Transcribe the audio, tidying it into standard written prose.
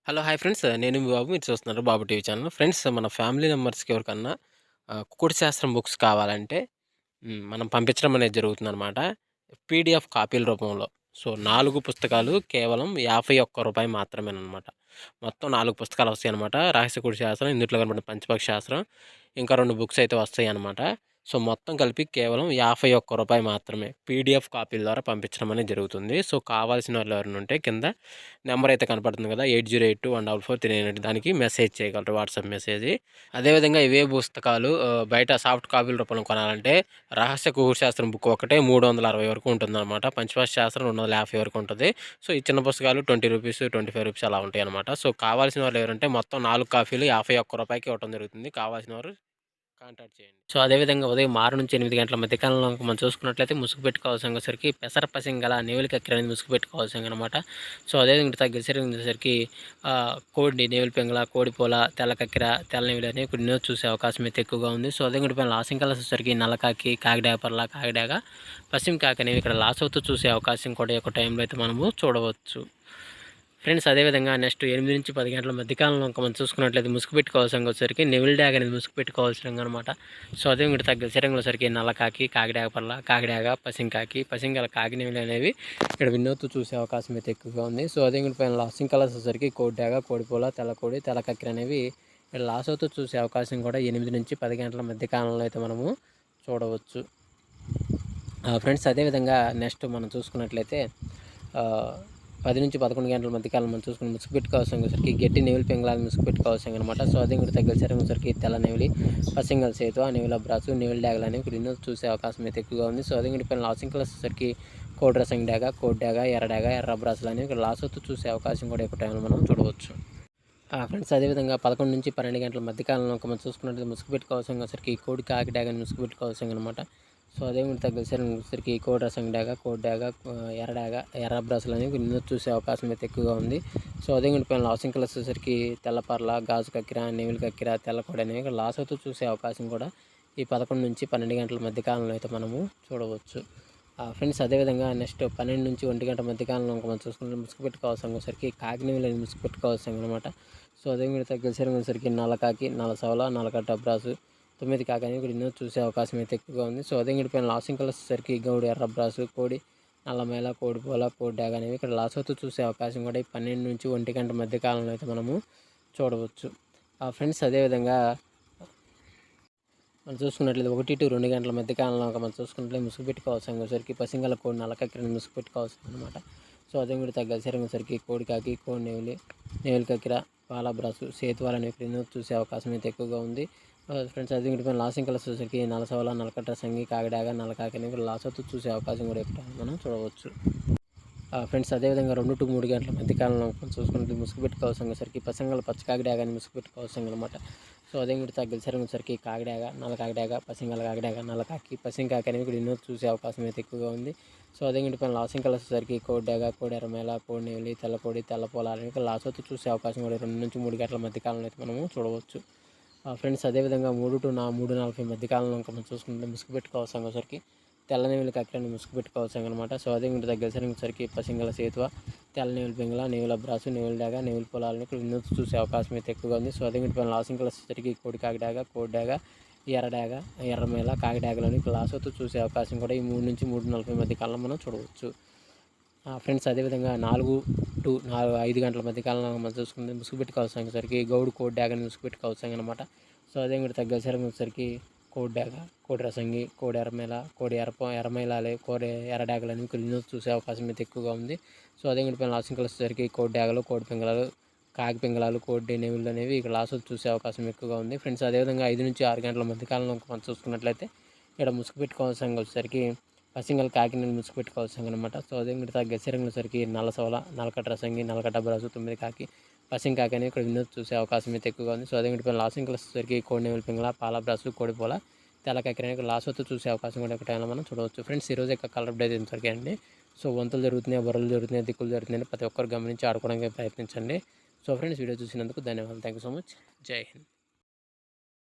Hello! Hi friends. నేను మీ బాబు. మీరు చూస్తున్నారు బాబు టీవీ ఛానల్. ఫ్రెండ్స్ మన ఫ్యామిలీ మెంబర్స్‌కి ఎవరికన్నా కుకుడు శాస్త్రం బుక్స్ కావాలంటే మనం పంపించడం అనేది జరుగుతుందనమాట. పీడీఎఫ్ కాపీల రూపంలో. సో, 4 పుస్తకాలు కేవలం రూ. 51 మాత్రమేననమాట. మొత్తం 4 పుస్తకాలు వస్తాయనమాట. రహస్య కుడి శాస్త్రం, ఇందుట్లో కనపడిన పంచపక్షి శాస్త్రం, ఇంకా 2 బుక్స్ అయితే వస్తాయనమాట. సో, మొత్తం కలిపి కేవలం రూ. 51 మాత్రమే. పీడీఎఫ్ కాపీల ద్వారా పంపించడం అనేది జరుగుతుంది. సో, కావాల్సిన వాళ్ళు ఎవరైనా ఉంటే కింద నెంబర్ అయితే కనపడుతుంది కదా! 8082144398 దానికి మెసేజ్ చేయగలరు. WhatsApp message. అదేవిధంగా ఇవే పుస్తకాలు బయట సాఫ్ట్ కాపీల రూపంలో కొనాలంటే రహస్య కుకుడు శాస్త్రం బుక్ ఒకటే 360 వరకు ఉంటుందన్నమాట. పంచపక్షి శాస్త్రం 250 వరకు ఉంటది. సో, ఈ చిన్న పుస్తకాలు రూ. 20, రూ. 25 అలా ఉంటాయన్నమాట. సో, కావాల్సిన వాళ్ళు ఎవరంటే మొత్తం 4 కాపీలు రూ. 51కి ఇవ్వడం జరుగుతుంది. కావాల్సిన వారు కాంటాక్ట్ చేయండి. సో, అదేవిధంగా ఉదయం 6 నుంచి 8 గంటల మధ్య కాలంలో మనం చూసుకున్నట్లయితే ముసుగు పెట్టుకోవాల్సరికి పెసర పసింగల నేవులు కక్కెర అనేది ముసుగు పెట్టుకోవాల్సిందనమాట. సో, అదేవిధంగా తగ్గేసరికి కోడి నేవులు పింగళ, కోడిపోల, తెల్ల కక్కెర, తెల్ల నేవులు అనేవి కొన్ని చూసే అవకాశం అయితే ఎక్కువగా ఉంది. సో, అదేవిధంగా పైన లాసింగ్ కలర్స్ వచ్చేసరికి నల్లకాకి, కాకిడాగ పర్ల, కాకిడాగ, పశ్చిమ కాకి అనేవి ఇక్కడ లాస్ అవుతూ చూసే అవకాశం కూడా ఈ యొక్క టైంలో అయితే మనము చూడవచ్చు. ఫ్రెండ్స్ అదేవిధంగా నెక్స్ట్ 8-10 గంటల మధ్యకాలంలో ఇంకా మనం చూసుకున్నట్లయితే ముసుగు పెట్టుకోవాల్సిన వచ్చేసరికి నెవిల్ డ్యాగ్ అనేది ముసుగు పెట్టుకోవాల్సిన అనమాట. సో అదే ఇంకటి తగ్గ శరీరంలో సరికి నల్లకాకి, కాకిడాగ పర్ల, కాకిడాగ, పసింకాకి, పసింగల కాకి నెవిలి అనేవి ఇక్కడ వినోత్తు చూసే అవకాశం అయితే ఎక్కువగా ఉంది. సో అదే ఇంకటి పైన లాసింగ్ కలర్స్ వచ్చేసరికి కోడి డ్యాగ, కోడిపోల, తెల్లకోడి, తెల్లకక్కిర అనేవి ఇక్కడ లాస్ అవుతూ చూసే అవకాశం కూడా 8-10 గంటల మధ్య కాలంలో అయితే మనము చూడవచ్చు. ఫ్రెండ్స్ అదేవిధంగా నెక్స్ట్ మనం చూసుకున్నట్లయితే 10-11 గంటల మధ్యకాలం మనం చూసుకుని ముసుగు పెట్టుకోవాల్సరికి గట్టి నెవిలి పింగళాలు ముసుగు పెట్టుకోవాల్సింది అనమాట. సో అదే కూడా తగ్గల సరికి తెల్ల నెవిలి, పసింగల్ సేతు, ఆ నెవిల బ్రాసు, నెవిలి డ్యాగలు అనేవి ఇక్కడ చూసే అవకాశం అయితే ఎక్కువగా ఉంది. సో అదే కూడా పైన లాసింగ్ కలర్స్ వచ్చరికి కోడి రసం డ్యాగ, కోడి డ్యాగ, ఎర్ర బ్రాసులు అనేవి ఇక్కడ లాస్ అవుతూ చూసే అవకాశం కూడా ఎక్కువ టైంలో మనం చూడవచ్చు. ఫ్రెండ్స్ అదేవిధంగా 11-12 గంటల మధ్యకాలంలో మనం చూసుకున్నట్లయితే ముసుగు పెట్టుకోవాల్సరికి కోడి కాకి డ్యాగని ముసుగు పెట్టుకోవాల్సింది అనమాట. సో అదే కూడా తగ్గసరికి కోడి రసం డ్యాగ, కోడి డ్యాగ, ఎర్ర బ్రాసులు అనేవి చూసే అవకాశం అయితే ఎక్కువగా ఉంది. సో అదే కూడా పైన లాసింగ్ కలర్స్ వచ్చేసరికి తెల్లపర్ల, గాజు కక్కిర, నెవిలి కక్కిర, తెల్లకోడి అనేవి ఇక్కడ లాస్ అవుతూ చూసే అవకాశం కూడా ఈ 11-12 గంటల మధ్యకాలంలో అయితే మనము చూడవచ్చు. ఫ్రెండ్స్ అదేవిధంగా నెక్స్ట్ 12-1 గంట మధ్యకాలంలో మనం చూసుకుంటే ముసుగు పెట్టుకోవాల్సరికి కాకి నెవిలి అనేది ముసుగు పెట్టుకోవాల్సింది అనమాట. సో అదే కూడా తగ్గసరికి నల్లకాకి, నల్లసవల, నల్లకట్ట బ్రాసు, 9 కాకి అనేవి ఇక్కడ చూసే అవకాశం అయితే ఎక్కువగా ఉంది. సో అదే పైన లాసింగ్ కలర్స్ వచ్చేసరికి గౌడు, ఎర్ర బ్రాసు, కోడి, నల్లమేల, కోడిపోల, కోడి డ్యాగ్ అనేవి ఇక్కడ లాస్ అవుతూ చూసే అవకాశం కూడా ఈ 12-1 గంట మధ్య కాలంలో అయితే మనము చూడవచ్చు. ఫ్రెండ్స్ అదేవిధంగా మనం చూసుకున్నట్లయితే 1-2 గంటల మధ్య కాలంలో మనం చూసుకున్నట్లయితే ముసుగు పెట్టుకోవాల్సరికి పసింగల కోడి నల్లకక్కిరని ముసుగు పెట్టుకోవాల్సింది అనమాట. సో అదే కూడా తగ్గసరికి కోడి కాకి, కోడి నెవిలి కక్కిర, పాల బ్రాసు, సేతువాలు అనేవి ఇక్కడ చూసే అవకాశం అయితే ఎక్కువగా ఉంది. ఫ్రెండ్స్ అది ఇంటి పైన లాసింగ్ కలర్స్ వచ్చేసరికి నలసవల, నలకట్ట సంగి, కాకిడాగ, నల్లకాకి అనేవి లాస్ అవుతూ చూసే అవకాశం కూడా ఎక్కువ మనం చూడవచ్చు. ఫ్రెండ్స్ అదేవిధంగా 2-3 గంటల మధ్యకాలంలో చూసుకుంటే ముసుగు పెట్టుకోవాల్సరికి పసంగల పచ్చకాకిడాగని ముసుగు పెట్టుకోవాల్సింది అనమాట. సో అదే ఇంటి తగ్గసరికి కాకిడాగ, నల్లకాకిడాగ, పసింగల కాకిడాగ, నల్లకాకి, పసింకాకి అనేవి ఇక్కడ చూసే అవకాశం అయితే ఎక్కువగా ఉంది. సో అదే ఇంటి పైన లాసింగ్ కలర్స్ వచ్చేసరికి కోడి డ్యాగ, కోడి ఎర్రమేల, కోడి నెవిలి, తెల్లకోడి, తెల్లపోల అనేవి లాస్ అవుతూ చూసే అవకాశం కూడా 2-3 గంటల మధ్యకాలంలో అయితే మనము చూడవచ్చు. ఫ్రెండ్స్ అదేవిధంగా 3-3:40 మధ్యకాలంలో ఇంకా మనం చూసుకుంటే ముసుగు పెట్టుకోవాల్సరికి తెల్ల నెవిలి కక్కిరని ముసుగు పెట్టుకోవాల్సింది అనమాట. సో అదే ఇంటి దగ్గరికి పసింగల సేతువ, తెల్ల నెవిలి పింగళ, నెవిల బ్రాసు, నెవిలి డ్యాగ, నెవిలి పొలాలని ఇక్కడ చూసే అవకాశం అయితే ఎక్కువగా ఉంది. సో అదే ఇంటి పైన లాసింగ్ కలర్స్ వచ్చేసరికి కోడి కాకి డ్యాగ, కోడి డ్యాగ, ఎర్ర డ్యాగ, ఎర్రమేల, కాకి డ్యాగలని ఇక్కడ లాస్ అవుతూ చూసే అవకాశం కూడా ఈ 3-3:40 మధ్య కాలంలో మనం చూడవచ్చు. ఫ్రెండ్స్ అదేవిధంగా 4-5 గంటల మధ్య కాలంలో మనం చూసుకుంటే ముసుగు పెట్టుకోవాల్సరికి గౌడు కోడి డ్యాగని ముసుగు పెట్టుకోవాల్సింది అనమాట. సో అదే కూడా తగ్గసరికి కోడి డ్యాగ, కోడి రసంగి, కోడి ఎర్రమేల, కోడి ఎర్రమేలాలే, కోడి ఎర్ర డ్యాగలని కొన్ని చూసే అవకాశం అయితే ఎక్కువగా ఉంది. సో అదే కూడా పైన లాసింగ్ కలర్స్ వచ్చేసరికి కోడి డ్యాగలు, కోడి పింగళాలు, కాకి పింగళాలు, కోడి నెవిళ్ళు అనేవి ఇక్కడ లాస్ చూసే అవకాశం ఎక్కువగా ఉంది. ఫ్రెండ్స్ అదేవిధంగా 5-6 గంటల మధ్య కాలంలో మనం చూసుకున్నట్లయితే ఇక్కడ ముసుగు పెట్టుకోవాల్సిన వచ్చేసరికి పసింగల్ కాకిని ముసుగు పెట్టుకోవాల్సింది అనమాట. సో అదే మిగతా గెసరంగుల సరికి నల్లసవల, నల్లకట్ట రసంగి, నల్లకట్ట బ్రాసు, 9 కాకి, పసింగ్ కాకి అనేవి ఇక్కడ చూసే అవకాశం అయితే ఎక్కువగా ఉంది. సో అదే మిగతా లాసింగ్ కలర్స్ సరికి కోడి నెవిలి పింగళ, పాల బ్రాసు, కోడిపోల, తెల్లకాకి అనేవి లాస్ అవుతూ చూసే అవకాశం కూడా ఒక టైంలో మనం చూడవచ్చు. ఫ్రెండ్స్ ఈరోజు యొక్క కలర్ అప్డేట్ ఇంతవరకే అండి. సో వంతులు జరుగుతున్నాయి, బరువులు జరుగుతున్నాయి, దిక్కులు జరుగుతున్నాయి, ప్రతి ఒక్కరు గమనించి ఆడుకోవడానికి ప్రయత్నించండి. సో ఫ్రెండ్స్ వీడియో చూసినందుకు ధన్యవాదాలు. Thank you so much. జై హింద్.